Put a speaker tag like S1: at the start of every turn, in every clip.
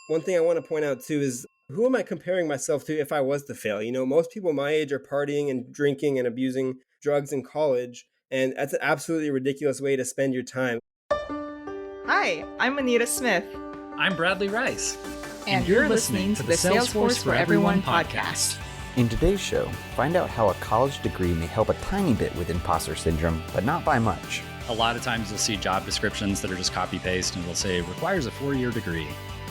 S1: One thing I want to point out too is who am I comparing myself to if I was to fail? Most people my age are partying and drinking and abusing drugs in college, and that's an absolutely ridiculous way to spend your time.
S2: Hi, I'm Anita Smith.
S3: I'm Bradley Rice.
S2: And you're listening to the Salesforce for Everyone podcast.
S4: In today's show, find out how a college degree may help a tiny bit with imposter syndrome, but not by much.
S3: A lot of times you'll see job descriptions that are just copy-paste and it'll say requires a 4-year degree.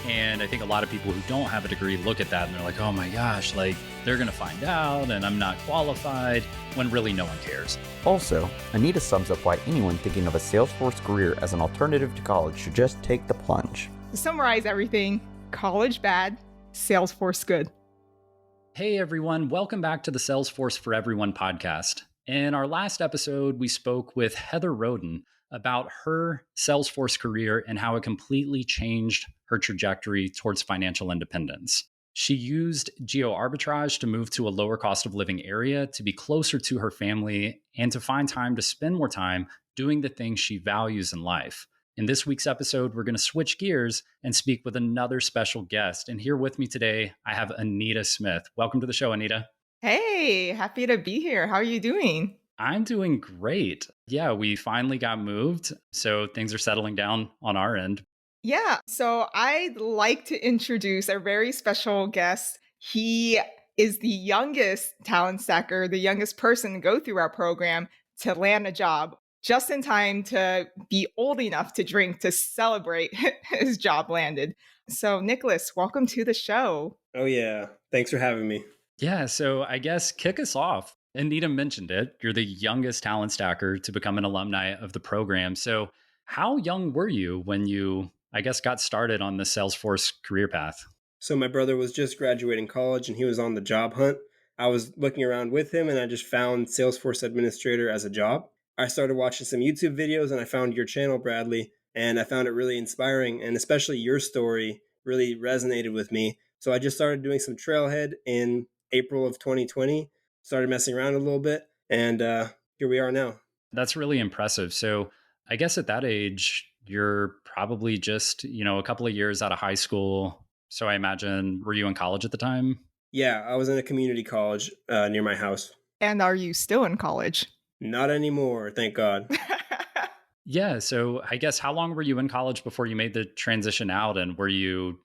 S3: And I think a lot of people who don't have a degree look at that and they're like, oh my gosh, like they're going to find out and I'm not qualified, when really no one cares.
S4: Also, Anita sums up why anyone thinking of a Salesforce career as an alternative to college should just take the plunge.
S2: To summarize everything, college bad, Salesforce good.
S3: Hey everyone, welcome back to the Salesforce for Everyone podcast. In our last episode, we spoke with Heather Roden about her Salesforce career and how it completely changed her trajectory towards financial independence. She used geo arbitrage to move to a lower cost of living area to be closer to her family and to find time to spend more time doing the things she values in life. In this week's episode, we're going to switch gears and speak with another special guest. And here with me today, I have Anita Smith. Welcome to the show, Anita.
S2: Hey, happy to be here. How are you doing?
S3: I'm doing great. Yeah, we finally got moved, so things are settling down on our end.
S2: Yeah, so I'd like to introduce our very special guest. He is the youngest talent stacker, the youngest person to go through our program to land a job, just in time to be old enough to drink to celebrate his job landed. So Nicholas, welcome to the show.
S1: Oh yeah, thanks for having me.
S3: Yeah, so I guess kick us off. Anita mentioned it. You're the youngest talent stacker to become an alumni of the program. So how young were you when you, I guess, got started on the Salesforce career path?
S1: So my brother was just graduating college and he was on the job hunt. I was looking around with him and I just found Salesforce administrator as a job. I started watching some YouTube videos and I found your channel, Bradley, and I found it really inspiring, and especially your story really resonated with me. So I just started doing some Trailhead in April of 2020, started messing around a little bit, and here we are now.
S3: That's really impressive. So I guess at that age, you're probably just, a couple of years out of high school. So I imagine, were you in college at the time?
S1: Yeah, I was in a community college near my house.
S2: And are you still in college?
S1: Not anymore, thank God.
S3: Yeah. So I guess how long were you in college before you made the transition out? And were you,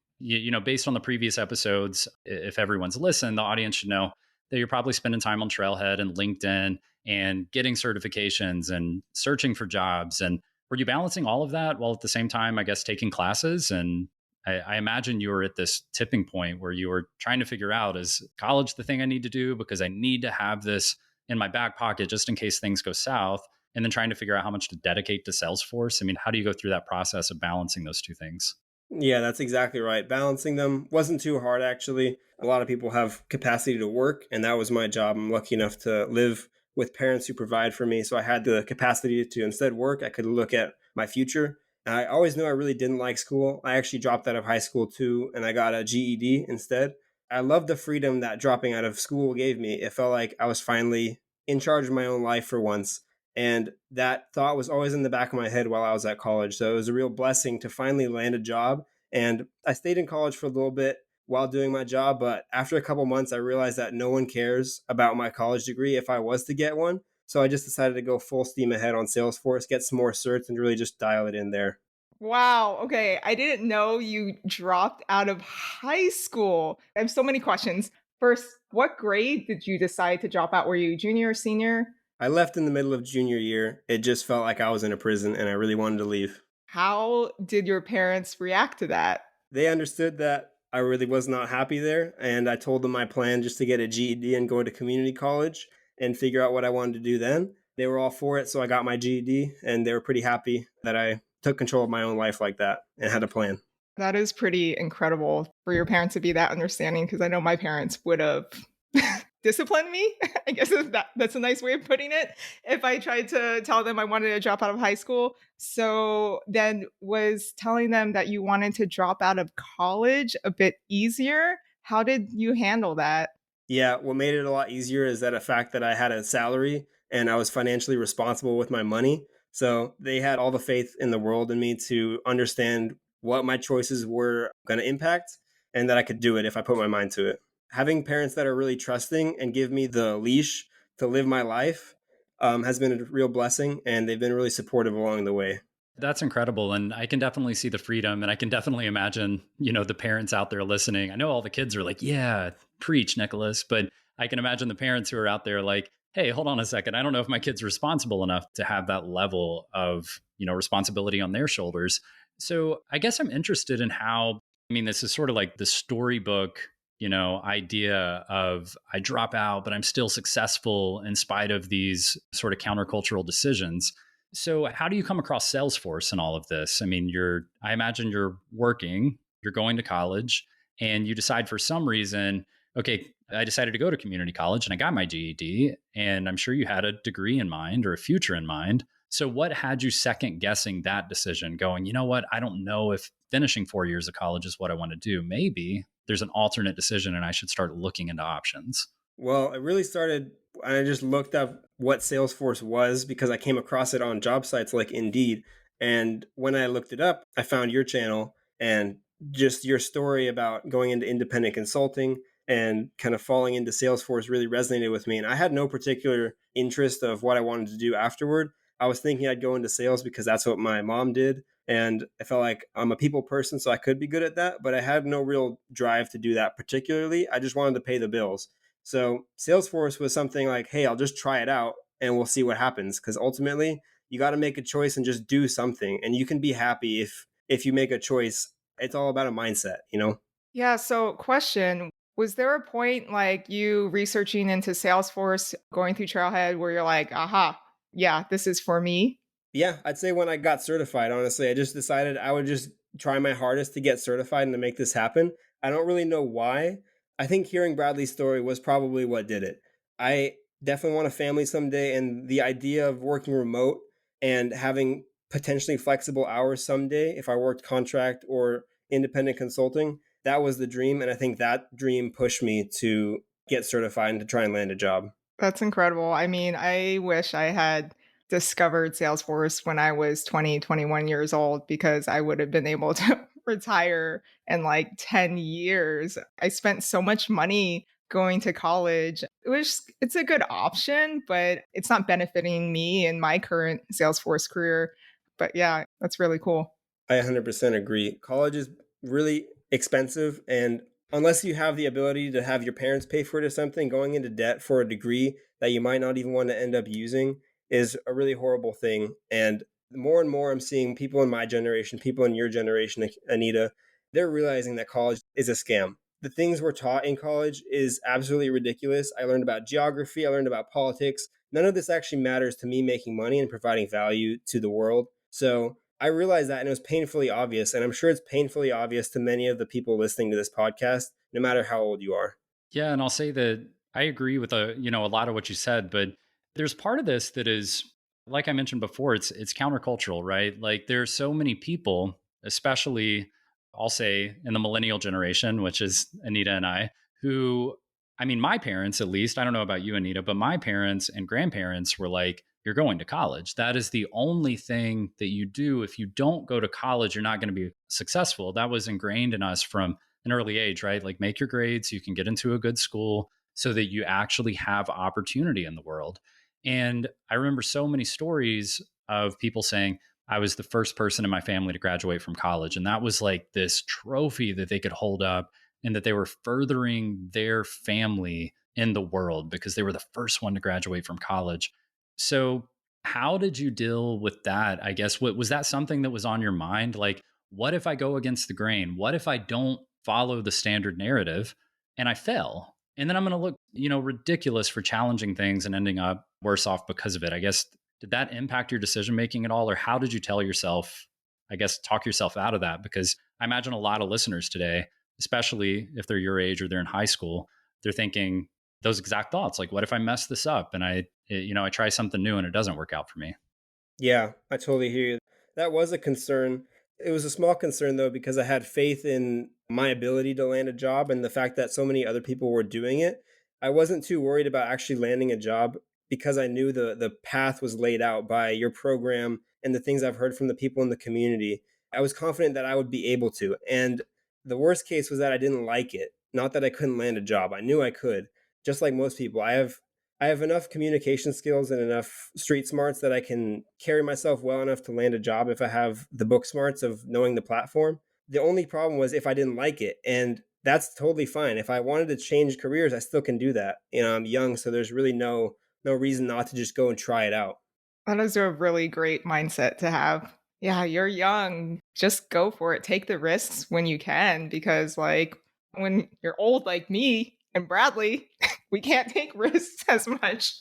S3: based on the previous episodes, if everyone's listened, the audience should know that you're probably spending time on Trailhead and LinkedIn and getting certifications and searching for jobs. And were you balancing all of that while at the same time, I guess, taking classes? And I imagine you were at this tipping point where you were trying to figure out, is college the thing I need to do because I need to have this in my back pocket just in case things go south? And then trying to figure out how much to dedicate to Salesforce. I mean, how do you go through that process of balancing those two things?
S1: Yeah, that's exactly right. Balancing them wasn't too hard, actually. A lot of people have capacity to work, and that was my job. I'm lucky enough to live with parents who provide for me. So I had the capacity to instead work. I could look at my future. I always knew I really didn't like school. I actually dropped out of high school too, and I got a GED instead. I loved the freedom that dropping out of school gave me. It felt like I was finally in charge of my own life for once. And that thought was always in the back of my head while I was at college. So it was a real blessing to finally land a job. And I stayed in college for a little bit while doing my job. But after a couple months, I realized that no one cares about my college degree if I was to get one. So I just decided to go full steam ahead on Salesforce, get some more certs, and really just dial it in there.
S2: Wow. Okay. I didn't know you dropped out of high school. I have so many questions. First, what grade did you decide to drop out? Were you junior or senior?
S1: I left in the middle of junior year. It just felt like I was in a prison and I really wanted to leave.
S2: How did your parents react to that?
S1: They understood that I really was not happy there. And I told them my plan just to get a GED and go to community college and figure out what I wanted to do then. They were all for it. So I got my GED and they were pretty happy that I took control of my own life like that and had a plan.
S2: That is pretty incredible for your parents to be that understanding, because I know my parents would have disciplined me. I guess that's a nice way of putting it. If I tried to tell them I wanted to drop out of high school. So then was telling them that you wanted to drop out of college a bit easier? How did you handle that?
S1: Yeah, what made it a lot easier is that a fact that I had a salary and I was financially responsible with my money. So they had all the faith in the world in me to understand what my choices were going to impact and that I could do it if I put my mind to it. Having parents that are really trusting and give me the leash to live my life has been a real blessing, and they've been really supportive along the way.
S3: That's incredible. And I can definitely see the freedom. And I can definitely imagine, the parents out there listening. I know all the kids are like, yeah, preach, Nicholas. But I can imagine the parents who are out there like, hey, hold on a second. I don't know if my kid's responsible enough to have that level of, responsibility on their shoulders. So I guess I'm interested in how, this is sort of like the storybook, idea of I drop out, but I'm still successful in spite of these sort of countercultural decisions. So, how do you come across Salesforce in all of this? I imagine you're working, you're going to college, and you decide for some reason, okay, I decided to go to community college and I got my GED, and I'm sure you had a degree in mind or a future in mind. So, what had you second guessing that decision, going, you know what, I don't know if finishing 4 years of college is what I want to do. Maybe there's an alternate decision and I should start looking into options.
S1: Well, it really started, I just looked up what Salesforce was because I came across it on job sites like Indeed. And when I looked it up, I found your channel and just your story about going into independent consulting and kind of falling into Salesforce really resonated with me. And I had no particular interest of what I wanted to do afterward. I was thinking I'd go into sales because that's what my mom did. And I felt like I'm a people person, so I could be good at that. But I had no real drive to do that particularly. I just wanted to pay the bills. So Salesforce was something like, hey, I'll just try it out and we'll see what happens. Because ultimately, you got to make a choice and just do something. And you can be happy if you make a choice. It's all about a mindset.
S2: Yeah. So, question, was there a point like you researching into Salesforce, going through Trailhead where you're like, aha, yeah, this is for me?
S1: Yeah, I'd say when I got certified, honestly, I just decided I would just try my hardest to get certified and to make this happen. I don't really know why. I think hearing Bradley's story was probably what did it. I definitely want a family someday, and the idea of working remote and having potentially flexible hours someday, if I worked contract or independent consulting, that was the dream. And I think that dream pushed me to get certified and to try and land a job.
S2: That's incredible. I wish I had discovered Salesforce when I was 20, 21 years old because I would have been able to retire in like 10 years. I spent so much money going to college. It's a good option, but it's not benefiting me in my current Salesforce career. But yeah, that's really cool.
S1: I 100% agree. College is really expensive, and unless you have the ability to have your parents pay for it or something, going into debt for a degree that you might not even want to end up using is a really horrible thing. And more I'm seeing people in my generation, people in your generation, Anita, they're realizing that college is a scam. The things we're taught in college is absolutely ridiculous. I learned about geography, I learned about politics. None of this actually matters to me making money and providing value to the world. So I realized that, and it was painfully obvious. And I'm sure it's painfully obvious to many of the people listening to this podcast, no matter how old you are.
S3: Yeah, and I'll say that I agree with a lot of what you said, but there's part of this that is, like I mentioned before, it's countercultural, right? Like there's so many people, especially I'll say in the millennial generation, which is Anita and I, who my parents at least, I don't know about you, Anita, but my parents and grandparents were like, you're going to college. That is the only thing that you do. If you don't go to college, you're not going to be successful. That was ingrained in us from an early age, right? Like make your grades, you can get into a good school so that you actually have opportunity in the world. And I remember so many stories of people saying, I was the first person in my family to graduate from college. And that was like this trophy that they could hold up and that they were furthering their family in the world because they were the first one to graduate from college. So, how did you deal with that? I guess, what was that something that was on your mind? Like, what if I go against the grain? What if I don't follow the standard narrative and I fail? And then I'm going to look, ridiculous for challenging things and ending up worse off because of it. I guess, did that impact your decision making at all? Or how did you tell yourself, I guess, talk yourself out of that? Because I imagine a lot of listeners today, especially if they're your age or they're in high school, they're thinking those exact thoughts. Like, what if I mess this up and I try something new and it doesn't work out for me?
S1: Yeah, I totally hear you. That was a concern. It was a small concern, though, because I had faith in my ability to land a job and the fact that so many other people were doing it. I wasn't too worried about actually landing a job because I knew the path was laid out by your program and the things I've heard from the people in the community. I was confident that I would be able to. And the worst case was that I didn't like it. Not that I couldn't land a job. I knew I could. Just like most people, I have enough communication skills and enough street smarts that I can carry myself well enough to land a job if I have the book smarts of knowing the platform. The only problem was if I didn't like it, and that's totally fine. If I wanted to change careers, I still can do that. I'm young, so there's really no reason not to just go and try it out.
S2: That is a really great mindset to have. Yeah, you're young. Just go for it. Take the risks when you can, because like when you're old like me and Bradley, we can't take risks as much.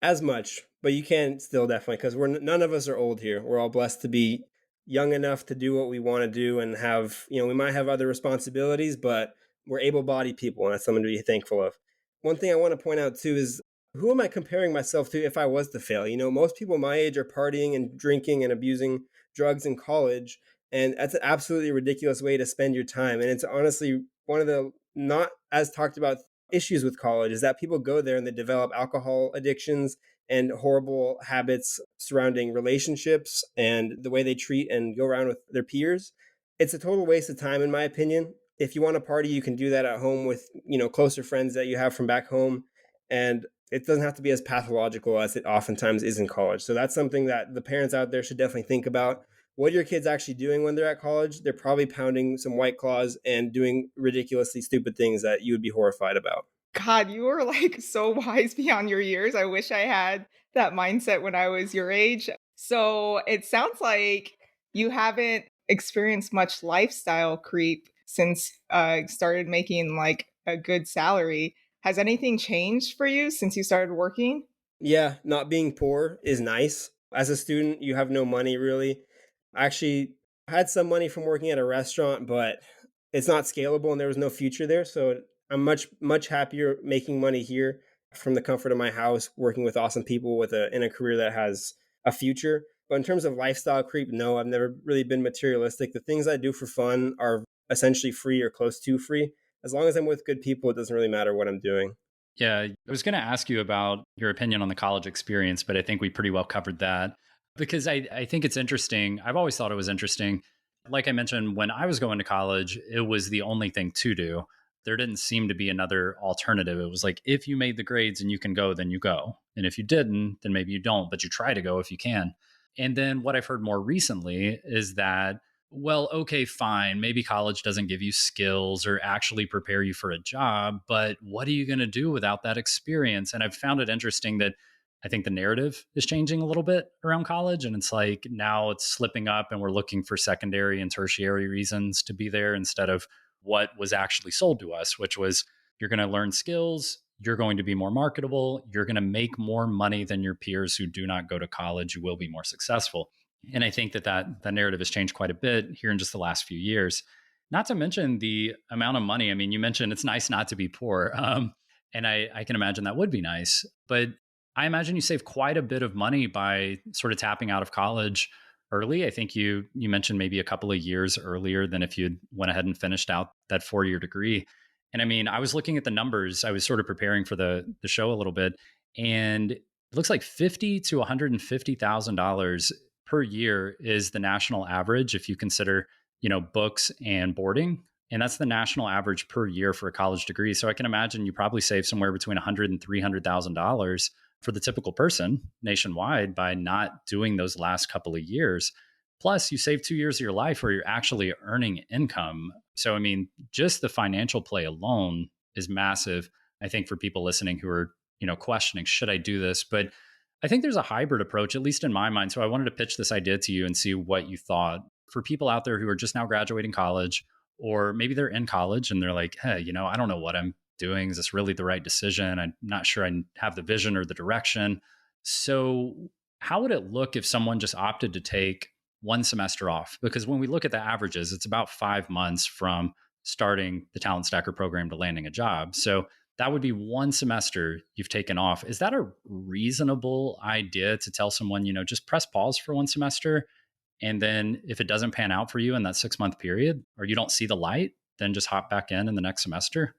S1: As much, but you can still definitely, because none of us are old here. We're all blessed to be young enough to do what we want to do and have, we might have other responsibilities, but we're able-bodied people, and that's something to be thankful of. One thing I want to point out too is, who am I comparing myself to if I was to fail? Most people my age are partying and drinking and abusing drugs in college, and that's an absolutely ridiculous way to spend your time. And it's honestly one of the not as talked about issues with college is that people go there and they develop alcohol addictions and horrible habits surrounding relationships and the way they treat and go around with their peers. It's a total waste of time, in my opinion. If you want to party, you can do that at home with, closer friends that you have from back home. And it doesn't have to be as pathological as it oftentimes is in college. So that's something that the parents out there should definitely think about. What are your kids actually doing when they're at college? They're probably pounding some White Claws and doing ridiculously stupid things that you would be horrified about.
S2: God, you are like so wise beyond your years. I wish I had that mindset when I was your age. So it sounds like you haven't experienced much lifestyle creep since started making like a good salary. Has anything changed for you since you started working?
S1: Yeah, not being poor is nice. As a student, you have no money really. I actually had some money from working at a restaurant, but it's not scalable and there was no future there. So I'm much happier making money here from the comfort of my house, working with awesome people in a career that has a future. But in terms of lifestyle creep, no, I've never really been materialistic. The things I do for fun are essentially free or close to free. As long as I'm with good people, it doesn't really matter what I'm doing.
S3: Yeah, I was going to ask you about your opinion on the college experience, but I think we pretty well covered that because I think it's interesting. I've always thought it was interesting. Like I mentioned, when I was going to college, it was the only thing to do. There didn't seem to be another alternative. It was like, if you made the grades and you can go, then you go. And if you didn't, then maybe you don't, but you try to go if you can. And then what I've heard more recently is that, well, okay, fine. Maybe college doesn't give you skills or actually prepare you for a job, but what are you going to do without that experience? And I've found it interesting that I think the narrative is changing a little bit around college. And it's like now it's slipping up and we're looking for secondary and tertiary reasons to be there instead of what was actually sold to us, which was you're going to learn skills, you're going to be more marketable, you're going to make more money than your peers who do not go to college, you will be more successful. And I think that narrative has changed quite a bit here in just the last few years. Not to mention the amount of money. I mean, you mentioned it's nice not to be poor. And I can imagine that would be nice. But I imagine you save quite a bit of money by sort of tapping out of college early. I think you mentioned maybe a couple of years earlier than if you went ahead and finished out that 4-year degree. And I mean, I was looking at the numbers. I was sort of preparing for the show a little bit, and it looks like $50,000 to $150,000 per year is the national average if you consider, books and boarding. And that's the national average per year for a college degree. So I can imagine you probably save somewhere between $100,000 and $300,000 for the typical person nationwide by not doing those last couple of years. Plus, you save 2 years of your life where you're actually earning income. So, I mean, just the financial play alone is massive, I think, for people listening who are, questioning, should I do this? But I think there's a hybrid approach, at least in my mind. So I wanted to pitch this idea to you and see what you thought. For people out there who are just now graduating college, or maybe they're in college and they're like, hey, I don't know what I'm doing. Is this really the right decision? I'm not sure I have the vision or the direction. So how would it look if someone just opted to take one semester off? Because when we look at the averages, it's about 5 months from starting the Talent Stacker program to landing a job. So that would be one semester you've taken off. Is that a reasonable idea to tell someone, just press pause for one semester? And then if it doesn't pan out for you in that 6-month period, or you don't see the light, then just hop back in the next semester?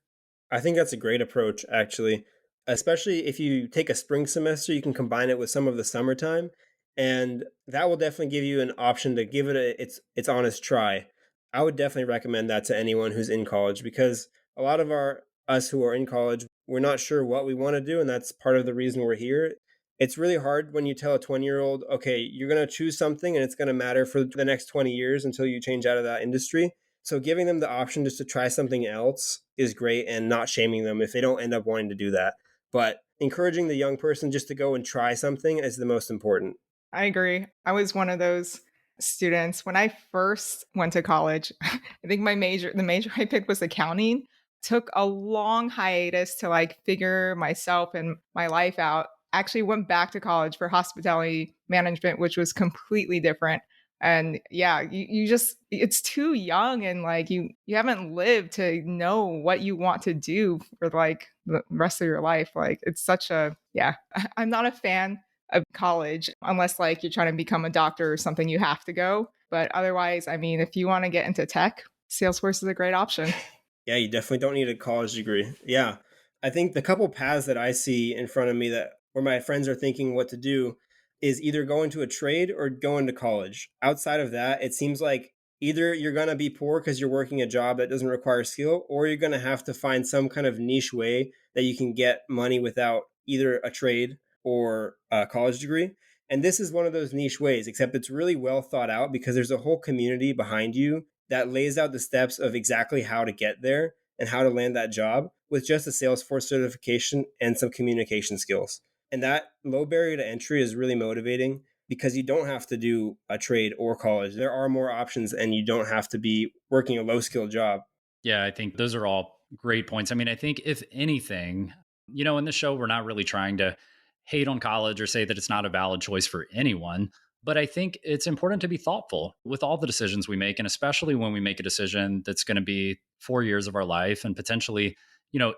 S1: I think that's a great approach, actually. Especially if you take a spring semester, you can combine it with some of the summertime. And that will definitely give you an option to give it its honest try. I would definitely recommend that to anyone who's in college, because a lot of our us who are in college, we're not sure what we want to do, and that's part of the reason we're here. It's really hard when you tell a 20-year-old, okay, you're going to choose something and it's going to matter for the next 20 years until you change out of that industry. So giving them the option just to try something else is great, and not shaming them if they don't end up wanting to do that. But encouraging the young person just to go and try something is the most important.
S2: I agree. I was one of those students when I first went to college. I think the major I picked was accounting. Took a long hiatus to like figure myself and my life out. Actually went back to college for hospitality management, which was completely different. And yeah, you just it's too young, and like you haven't lived to know what you want to do for like the rest of your life. Like it's such a yeah. I'm not a fan of college unless like you're trying to become a doctor or something, you have to go. But otherwise, I mean, if you want to get into tech, Salesforce is a great option.
S1: Yeah, you definitely don't need a college degree. Yeah. I think the couple paths that I see in front of me that where my friends are thinking what to do is either go into a trade or go into college. Outside of that, it seems like either you're going to be poor because you're working a job that doesn't require skill, or you're going to have to find some kind of niche way that you can get money without either a trade or a college degree. And this is one of those niche ways, except it's really well thought out because there's a whole community behind you that lays out the steps of exactly how to get there and how to land that job with just a Salesforce certification and some communication skills. And that low barrier to entry is really motivating because you don't have to do a trade or college. There are more options and you don't have to be working a low skill job.
S3: Yeah, I think those are all great points. I mean, I think if anything, in the show, we're not really trying to hate on college or say that it's not a valid choice for anyone. But I think it's important to be thoughtful with all the decisions we make, and especially when we make a decision that's going to be 4 years of our life. And potentially,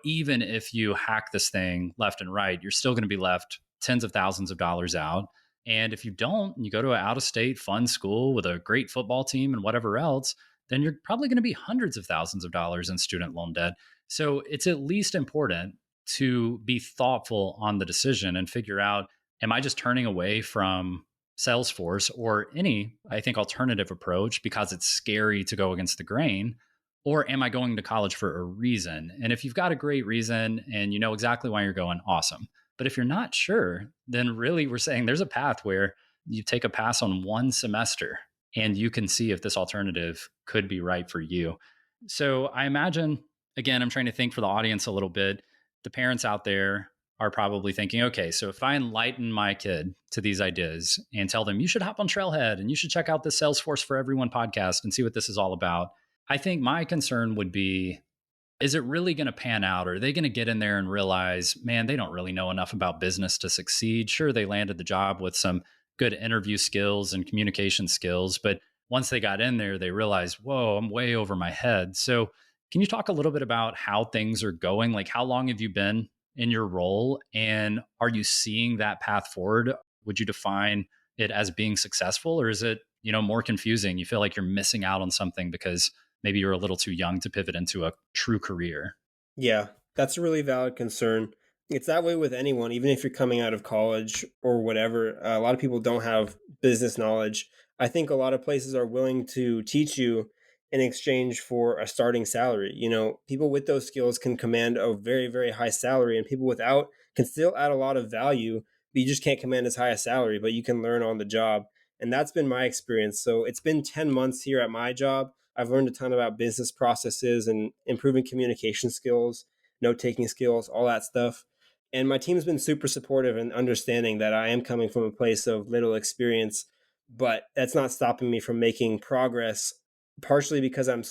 S3: even if you hack this thing left and right, you're still going to be left tens of thousands of dollars out. And if you don't, and you go to an out of state fun school with a great football team and whatever else, then you're probably going to be hundreds of thousands of dollars in student loan debt. So it's at least important to be thoughtful on the decision and figure out, am I just turning away from Salesforce or any, I think, alternative approach because it's scary to go against the grain? Or am I going to college for a reason? And if you've got a great reason and you know exactly why you're going, awesome. But if you're not sure, then really we're saying there's a path where you take a pass on one semester and you can see if this alternative could be right for you. So I imagine, again, I'm trying to think for the audience a little bit. The parents out there are probably thinking, okay, so if I enlighten my kid to these ideas and tell them, you should hop on Trailhead and you should check out the Salesforce for Everyone podcast and see what this is all about. I think my concern would be, is it really going to pan out? Or are they going to get in there and realize, man, they don't really know enough about business to succeed? Sure, they landed the job with some good interview skills and communication skills, but once they got in there, they realized, whoa, I'm way over my head. So can you talk a little bit about how things are going? Like, how long have you been in your role, and are you seeing that path forward? Would you define it as being successful, or is it, more confusing? You feel like you're missing out on something because maybe you're a little too young to pivot into a true career?
S1: Yeah, that's a really valid concern. It's that way with anyone, even if you're coming out of college or whatever. A lot of people don't have business knowledge. I think a lot of places are willing to teach you in exchange for a starting salary. People with those skills can command a very, very high salary, and people without can still add a lot of value, but you just can't command as high a salary, but you can learn on the job. And that's been my experience. So it's been 10 months here at my job. I've learned a ton about business processes and improving communication skills, note taking skills, all that stuff. And my team's been super supportive and understanding that I am coming from a place of little experience, but that's not stopping me from making progress, partially because I'm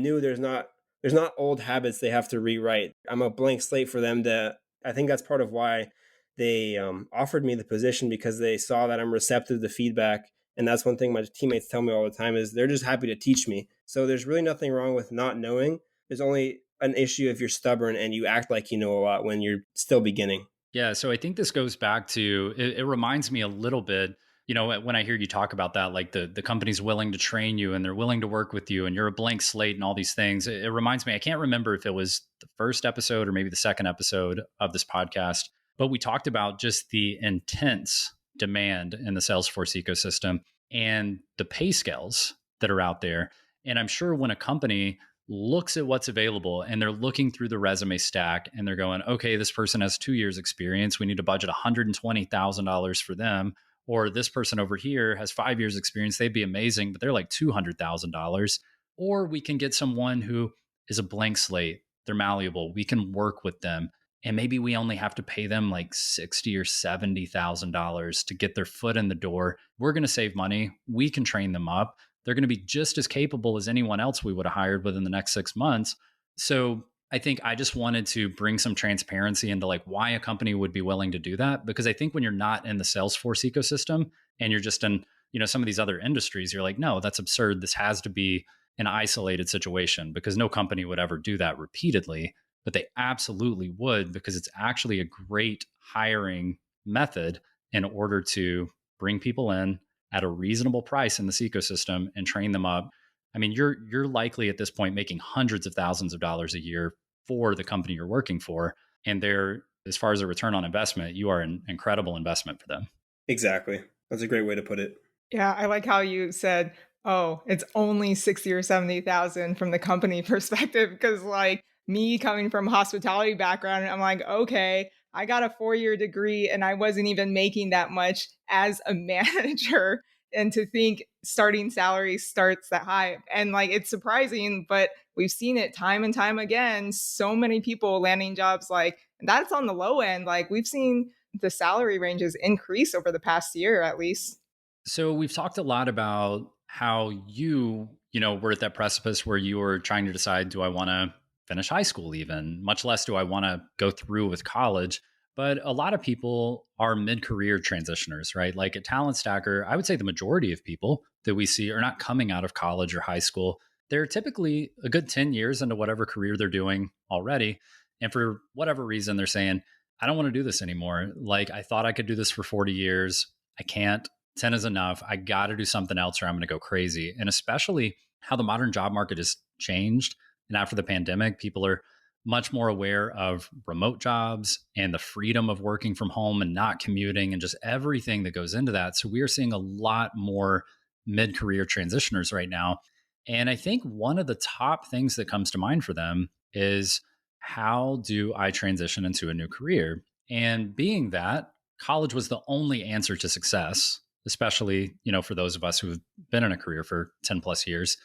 S1: new. There's not old habits they have to rewrite. I'm a blank slate for them to. I think that's part of why they offered me the position, because they saw that I'm receptive to feedback. And that's one thing my teammates tell me all the time is they're just happy to teach me. So there's really nothing wrong with not knowing. There's only an issue if you're stubborn and you act like you know a lot when you're still beginning.
S3: Yeah. So I think this goes back to, it reminds me a little bit, when I hear you talk about that, like the company's willing to train you and they're willing to work with you and you're a blank slate and all these things. It reminds me, I can't remember if it was the first episode or maybe the second episode of this podcast, but we talked about just the intense demand in the Salesforce ecosystem and the pay scales that are out there. And I'm sure when a company looks at what's available and they're looking through the resume stack and they're going, okay, this person has 2 years experience. We need to budget $120,000 for them. Or this person over here has 5 years experience. They'd be amazing, but they're like $200,000. Or we can get someone who is a blank slate. They're malleable. We can work with them. And maybe we only have to pay them like $60,000 or $70,000 to get their foot in the door. We're going to save money. We can train them up. They're going to be just as capable as anyone else we would have hired within the next 6 months. So I think I just wanted to bring some transparency into like why a company would be willing to do that. Because I think when you're not in the Salesforce ecosystem and you're just in, some of these other industries, you're like, no, that's absurd. This has to be an isolated situation because no company would ever do that repeatedly. But they absolutely would because it's actually a great hiring method in order to bring people in at a reasonable price in this ecosystem and train them up. I mean, you're likely at this point making hundreds of thousands of dollars a year for the company you're working for. And they're, as far as a return on investment, you are an incredible investment for them.
S1: Exactly. That's a great way to put it.
S2: Yeah, I like how you said, oh, it's only 60 or 70,000 from the company perspective, because like me coming from a hospitality background, I'm like, okay, I got a 4-year degree and I wasn't even making that much as a manager. And to think starting salary starts that high. And like, it's surprising, but we've seen it time and time again. So many people landing jobs like that's on the low end. Like we've seen the salary ranges increase over the past year, at least.
S3: So we've talked a lot about how you were at that precipice where you were trying to decide, do I want to finish high school even, much less do I want to go through with college. But a lot of people are mid-career transitioners, right? Like at Talent Stacker, I would say the majority of people that we see are not coming out of college or high school. They're typically a good 10 years into whatever career they're doing already. And for whatever reason, they're saying, I don't want to do this anymore. Like I thought I could do this for 40 years. I can't. 10 is enough. I got to do something else or I'm going to go crazy. And especially how the modern job market has changed. And after the pandemic, people are much more aware of remote jobs and the freedom of working from home and not commuting and just everything that goes into that. So we are seeing a lot more mid-career transitioners right now. And I think one of the top things that comes to mind for them is, how do I transition into a new career? And being that college was the only answer to success, especially, for those of us who've been in a career for 10 plus years,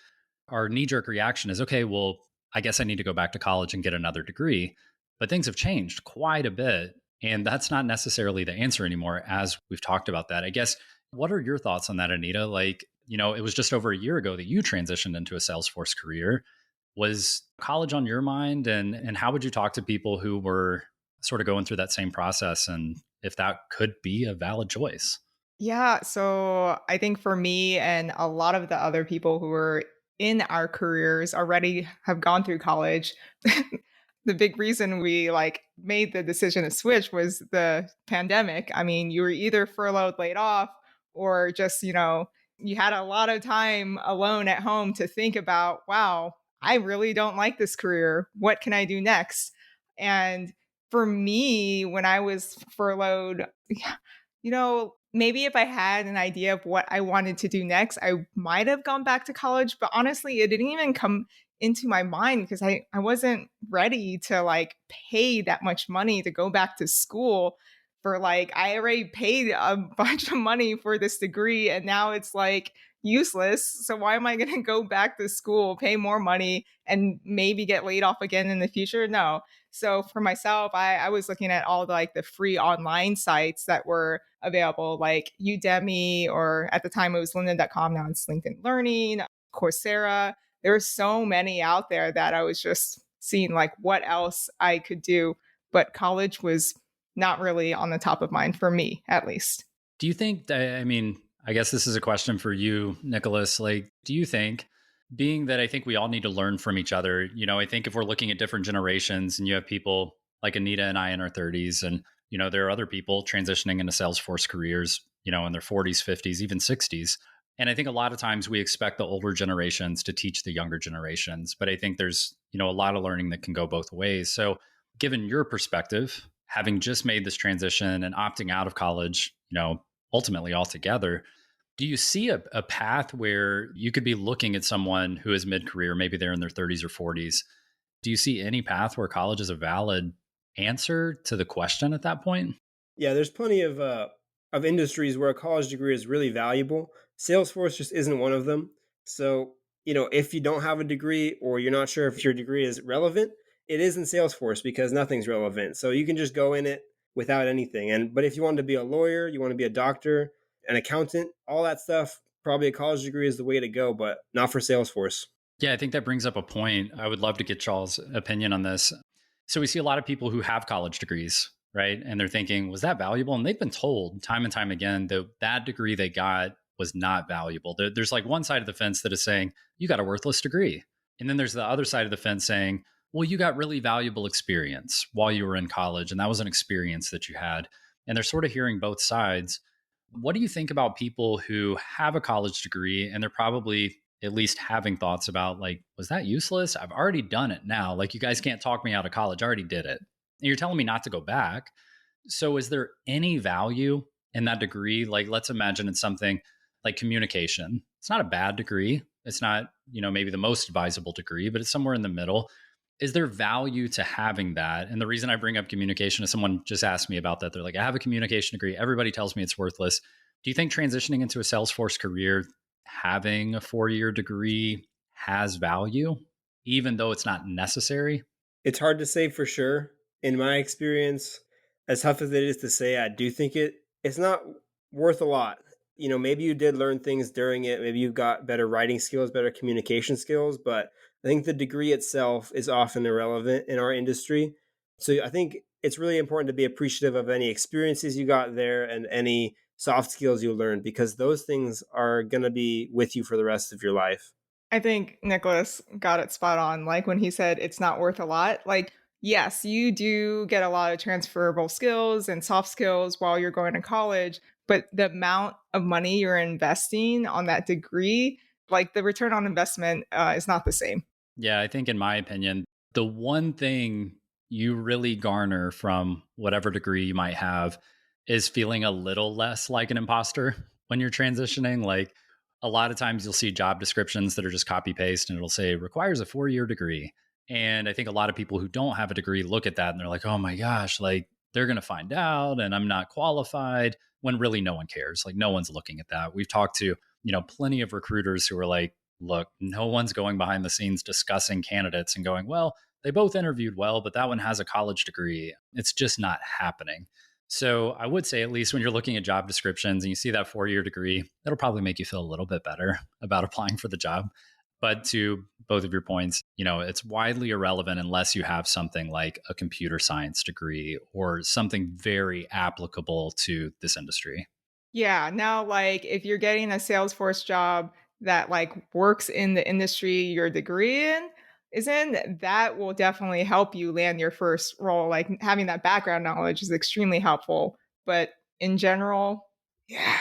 S3: our knee-jerk reaction is, okay, well, I guess I need to go back to college and get another degree. But things have changed quite a bit. And that's not necessarily the answer anymore, as we've talked about that. I guess, what are your thoughts on that, Anita? Like, it was just over a year ago that you transitioned into a Salesforce career. Was college on your mind? And how would you talk to people who were sort of going through that same process and if that could be a valid choice?
S2: Yeah, so I think for me and a lot of the other people who are in our careers already have gone through college. The big reason we like made the decision to switch was the pandemic. I mean, you were either furloughed, laid off, or just, you had a lot of time alone at home to think about, wow, I really don't like this career. What can I do next? And for me, when I was furloughed, maybe if I had an idea of what I wanted to do next, I might have gone back to college. But honestly, it didn't even come into my mind because I wasn't ready to like pay that much money to go back to school for like, I already paid a bunch of money for this degree and now it's like useless. So why am I going to go back to school, pay more money and maybe get laid off again in the future? No. So for myself, I was looking at all the free online sites that were available, like Udemy, or at the time it was lynda.com, now it's LinkedIn Learning, Coursera. There were so many out there that I was just seeing like what else I could do. But college was not really on the top of mind for me, at least.
S3: Do you think that, I mean, I guess this is a question for you, Nicholas. Like, do you think, being that I think we all need to learn from each other, I think if we're looking at different generations and you have people like Anita and I in our 30s, and, there are other people transitioning into Salesforce careers, in their 40s, 50s, even 60s. And I think a lot of times we expect the older generations to teach the younger generations. But I think there's, a lot of learning that can go both ways. So given your perspective, having just made this transition and opting out of college, ultimately altogether. Do you see a path where you could be looking at someone who is mid-career, maybe they're in their 30s or 40s? Do you see any path where college is a valid answer to the question at that point?
S1: Yeah, there's plenty of industries where a college degree is really valuable. Salesforce just isn't one of them. So, if you don't have a degree or you're not sure if your degree is relevant, it is in Salesforce because nothing's relevant. So you can just go in it without anything. But if you want to be a lawyer, you want to be a doctor, an accountant, all that stuff, probably a college degree is the way to go, but not for Salesforce.
S3: Yeah, I think that brings up a point. I would love to get y'all's opinion on this. So we see a lot of people who have college degrees, right? And they're thinking, was that valuable? And they've been told time and time again that that degree they got was not valuable. There's like one side of the fence that is saying, you got a worthless degree. And then there's the other side of the fence saying, well, you got really valuable experience while you were in college. And that was an experience that you had. And they're sort of hearing both sides. What do you think about people who have a college degree and they're probably at least having thoughts about, like, was that useless? I've already done it now. Like, you guys can't talk me out of college. I already did it. And you're telling me not to go back. So is there any value in that degree? Like, let's imagine it's something like communication. It's not a bad degree. It's not, maybe the most advisable degree, but it's somewhere in the middle. Is there value to having that? And the reason I bring up communication is someone just asked me about that. They're like, I have a communication degree. Everybody tells me it's worthless. Do you think transitioning into a Salesforce career, having a 4-year degree has value, even though it's not necessary?
S1: It's hard to say for sure. In my experience, as tough as it is to say, I do think it's not worth a lot. Maybe you did learn things during it. Maybe you got better writing skills, better communication skills, but I think the degree itself is often irrelevant in our industry. So I think it's really important to be appreciative of any experiences you got there and any soft skills you learned, because those things are going to be with you for the rest of your life.
S2: I think Nicholas got it spot on. Like when he said it's not worth a lot, like, yes, you do get a lot of transferable skills and soft skills while you're going to college, but the amount of money you're investing on that degree, like the return on investment is not the same.
S3: Yeah, I think in my opinion, the one thing you really garner from whatever degree you might have is feeling a little less like an imposter when you're transitioning. Like, a lot of times you'll see job descriptions that are just copy paste and it'll say requires a 4-year degree. And I think a lot of people who don't have a degree look at that and they're like, oh my gosh, like they're going to find out and I'm not qualified, when really no one cares. Like, no one's looking at that. We've talked to, plenty of recruiters who are like, look, no one's going behind the scenes discussing candidates and going, well, they both interviewed well, but that one has a college degree. It's just not happening. So I would say, at least when you're looking at job descriptions and you see that 4-year degree, that'll probably make you feel a little bit better about applying for the job. But to both of your points, it's widely irrelevant unless you have something like a computer science degree or something very applicable to this industry.
S2: Yeah. Now, like if you're getting a Salesforce job that like works in the industry your degree is in, that will definitely help you land your first role. Like having that background knowledge is extremely helpful. But in general, yeah.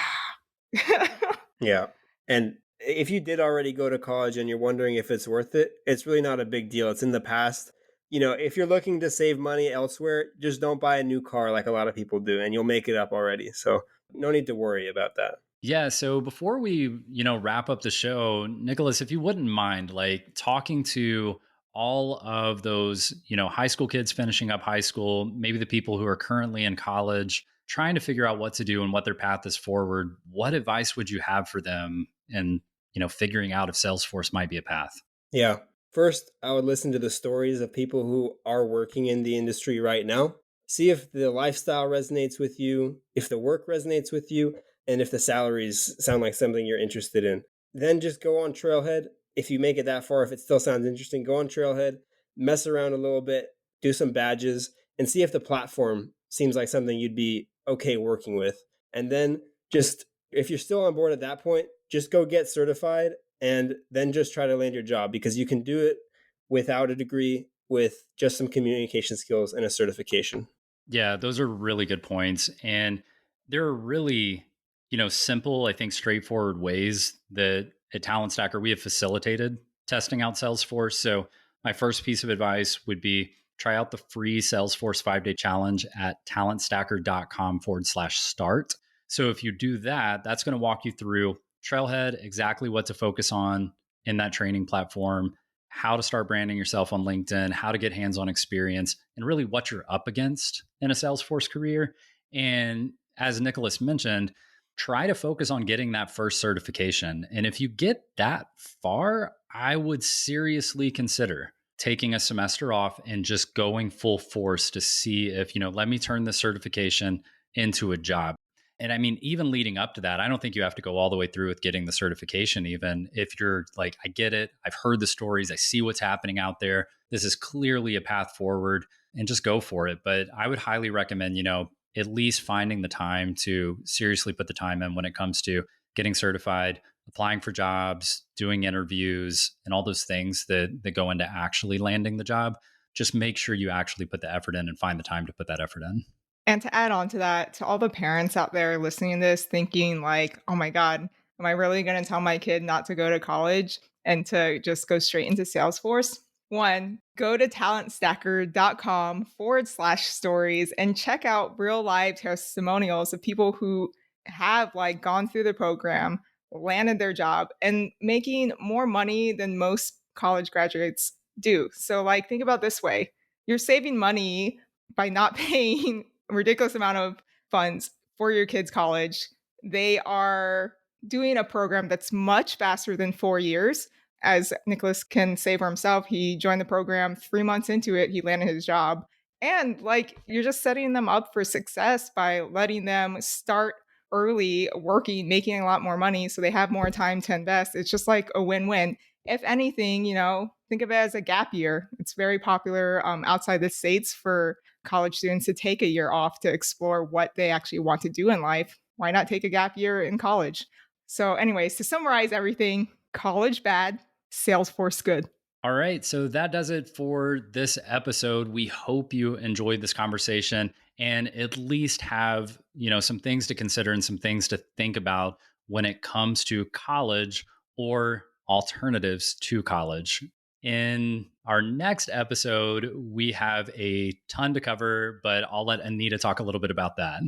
S1: Yeah. And if you did already go to college and you're wondering if it's worth it, it's really not a big deal. It's in the past. If you're looking to save money elsewhere, just don't buy a new car like a lot of people do, and you'll make it up already. So no need to worry about that.
S3: Yeah. So before we, wrap up the show, Nicholas, if you wouldn't mind, like talking to all of those, high school kids finishing up high school, maybe the people who are currently in college, trying to figure out what to do and what their path is forward, what advice would you have for them in, figuring out if Salesforce might be a path?
S1: Yeah. First, I would listen to the stories of people who are working in the industry right now. See if the lifestyle resonates with you, if the work resonates with you, and if the salaries sound like something you're interested in. Then just go on Trailhead. If you make it that far, if it still sounds interesting, go on Trailhead, mess around a little bit, do some badges, and see if the platform seems like something you'd be okay working with. And then just, if you're still on board at that point, just go get certified and then just try to land your job, because you can do it without a degree, with just some communication skills and a certification.
S3: Yeah, those are really good points. And there are really, simple, I think, straightforward ways that at Talent Stacker we have facilitated testing out Salesforce. So my first piece of advice would be try out the free Salesforce 5-day challenge at talentstacker.com/start. So if you do that, that's going to walk you through Trailhead, exactly what to focus on in that training platform, how to start branding yourself on LinkedIn, how to get hands-on experience, and really what you're up against in a Salesforce career. And as Nicholas mentioned, try to focus on getting that first certification. And if you get that far, I would seriously consider taking a semester off and just going full force to see if, let me turn this certification into a job. And I mean, even leading up to that, I don't think you have to go all the way through with getting the certification, even if you're like, I get it. I've heard the stories. I see what's happening out there. This is clearly a path forward, and just go for it. But I would highly recommend, at least finding the time to seriously put the time in when it comes to getting certified, applying for jobs, doing interviews, and all those things that go into actually landing the job. Just make sure you actually put the effort in and find the time to put that effort in.
S2: And to add on to that, to all the parents out there listening to this, thinking like, oh my God, am I really going to tell my kid not to go to college and to just go straight into Salesforce? One, go to talentstacker.com/stories and check out real live testimonials of people who have like gone through the program, landed their job, and making more money than most college graduates do. So like, think about it this way. You're saving money by not paying a ridiculous amount of funds for your kids' college. They are doing a program that's much faster than 4 years. As Nicholas can say for himself, he joined the program 3 months into it, he landed his job. And like, you're just setting them up for success by letting them start early working, making a lot more money so they have more time to invest. It's just like a win-win. If anything, think of it as a gap year. It's very popular outside the States for college students to take a year off to explore what they actually want to do in life. Why not take a gap year in college? So anyways, to summarize everything, college bad, Salesforce good.
S3: All right. So that does it for this episode. We hope you enjoyed this conversation and at least have, some things to consider and some things to think about when it comes to college or alternatives to college. In our next episode, we have a ton to cover, but I'll let Anita talk a little bit about that.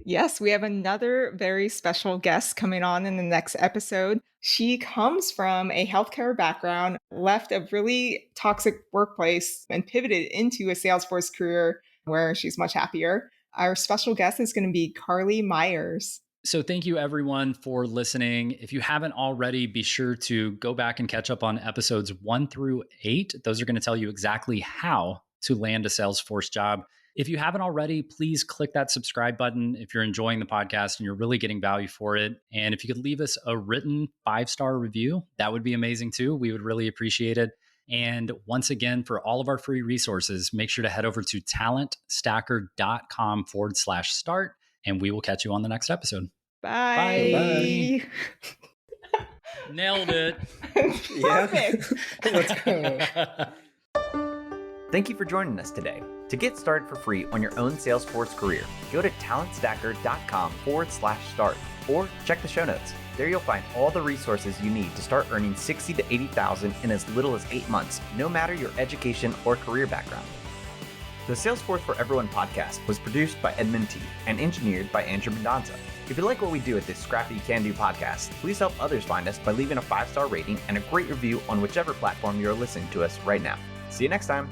S2: Yes, we have another very special guest coming on in the next episode. She comes from a healthcare background, left a really toxic workplace, and pivoted into a Salesforce career where she's much happier. Our special guest is going to be Carly Myers.
S3: So thank you everyone for listening. If you haven't already, be sure to go back and catch up on episodes 1 through 8. Those are going to tell you exactly how to land a Salesforce job. If you haven't already, please click that subscribe button if you're enjoying the podcast and you're really getting value for it. And if you could leave us a written 5-star review, that would be amazing too. We would really appreciate it. And once again, for all of our free resources, make sure to head over to talentstacker.com/start. And we will catch you on the next episode.
S2: Bye.
S3: Bye. Nailed it.
S2: Perfect.
S1: Let's go.
S4: Thank you for joining us today. To get started for free on your own Salesforce career, go to talentstacker.com/start or check the show notes. There you'll find all the resources you need to start earning $60,000 to $80,000 in as little as 8 months, no matter your education or career background. The Salesforce for Everyone podcast was produced by Edmund T. and engineered by Andrew Mendonza. If you like what we do at this scrappy can-do podcast, please help others find us by leaving a 5-star rating and a great review on whichever platform you're listening to us right now. See you next time.